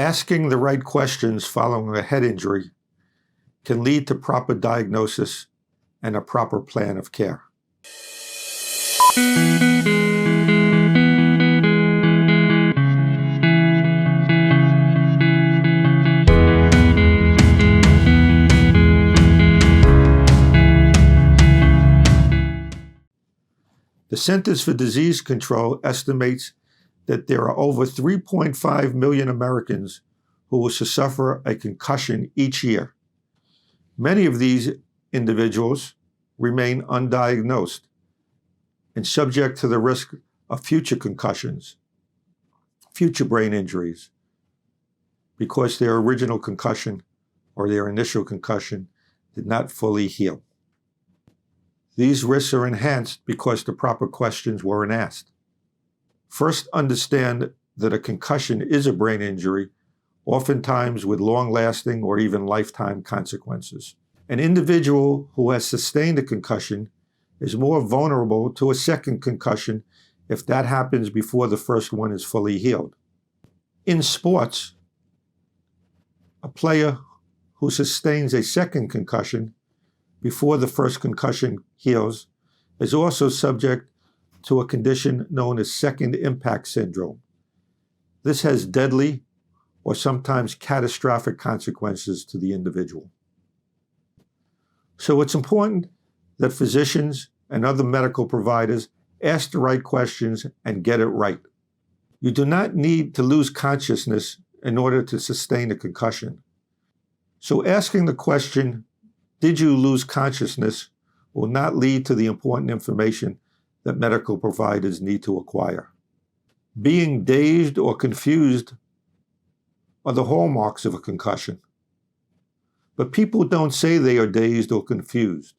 Asking the right questions following a head injury can lead to proper diagnosis and a proper plan of care. The Centers for Disease Control estimates that there are over 3.5 million Americans who will suffer a concussion each year. Many of these individuals remain undiagnosed and subject to the risk of future concussions, future brain injuries, because their original concussion or their initial concussion did not fully heal. These risks are enhanced because the proper questions weren't asked. First, understand that a concussion is a brain injury, oftentimes with long-lasting or even lifetime consequences. An individual who has sustained a concussion is more vulnerable to a second concussion if that happens before the first one is fully healed. In sports, a player who sustains a second concussion before the first concussion heals is also subject to a condition known as second impact syndrome. This has deadly or sometimes catastrophic consequences to the individual. So it's important that physicians and other medical providers ask the right questions and get it right. You do not need to lose consciousness in order to sustain a concussion. So asking the question, did you lose consciousness, will not lead to the important information that medical providers need to acquire. Being dazed or confused are the hallmarks of a concussion. But people don't say they are dazed or confused.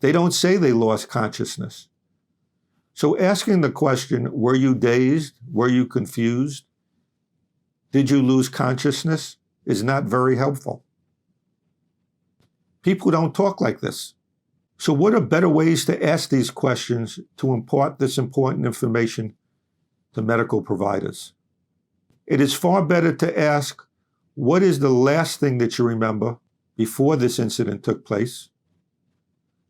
They don't say they lost consciousness. So asking the question, were you dazed? Were you confused? Did you lose consciousness? Is not very helpful. People don't talk like this. So what are better ways to ask these questions to impart this important information to medical providers? It is far better to ask, what is the last thing that you remember before this incident took place?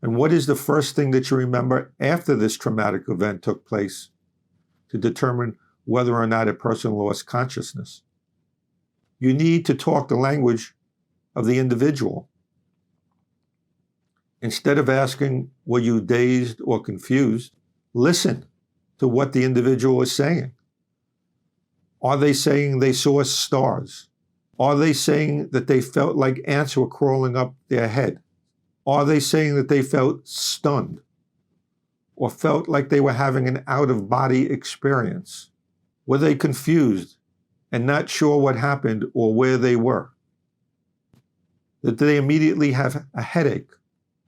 And what is the first thing that you remember after this traumatic event took place, to determine whether or not a person lost consciousness? You need to talk the language of the individual. Instead of asking, were you dazed or confused, listen to what the individual is saying. Are they saying they saw stars? Are they saying that they felt like ants were crawling up their head? Are they saying that they felt stunned or felt like they were having an out-of-body experience? Were they confused and not sure what happened or where they were? Did they immediately have a headache?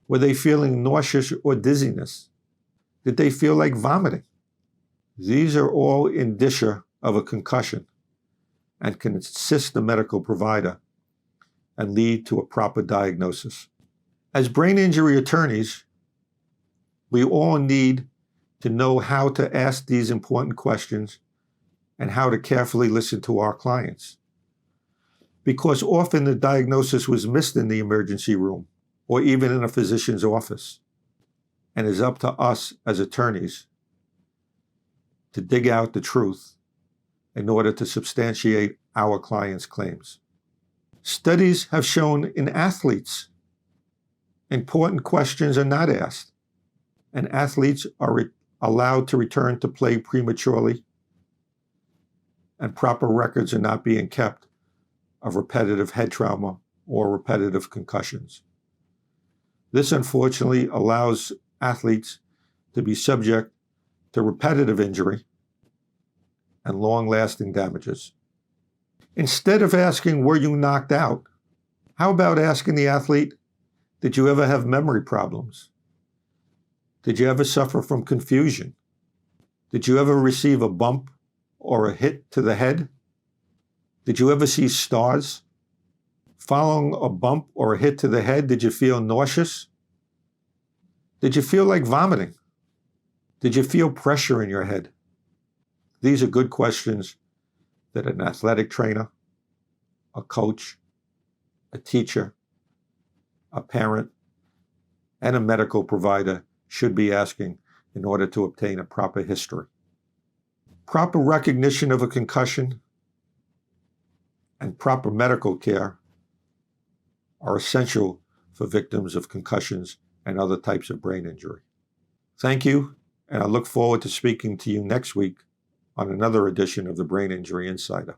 Were they feeling nauseous or dizziness? Did they feel like vomiting? These are all indicia of a concussion and can assist the medical provider and lead to a proper diagnosis. As brain injury attorneys, we all need to know how to ask these important questions and how to carefully listen to our clients. Because often the diagnosis was missed in the emergency room or even in a physician's office, and it's up to us as attorneys to dig out the truth in order to substantiate our clients' claims. Studies have shown in athletes, important questions are not asked, and athletes are allowed to return to play prematurely, and proper records are not being kept of repetitive head trauma or repetitive concussions. This unfortunately allows athletes to be subject to repetitive injury and long-lasting damages. Instead of asking, were you knocked out? How about asking the athlete, did you ever have memory problems? Did you ever suffer from confusion? Did you ever receive a bump or a hit to the head? Did you ever see stars? Following a bump or a hit to the head, did you feel nauseous? Did you feel like vomiting? Did you feel pressure in your head? These are good questions that an athletic trainer a coach, a teacher, a parent, and a medical provider should be asking in order to obtain a proper history. Proper recognition of a concussion and proper medical care are essential for victims of concussions and other types of brain injury. Thank you, and I look forward to speaking to you next week on another edition of the Brain Injury Insider.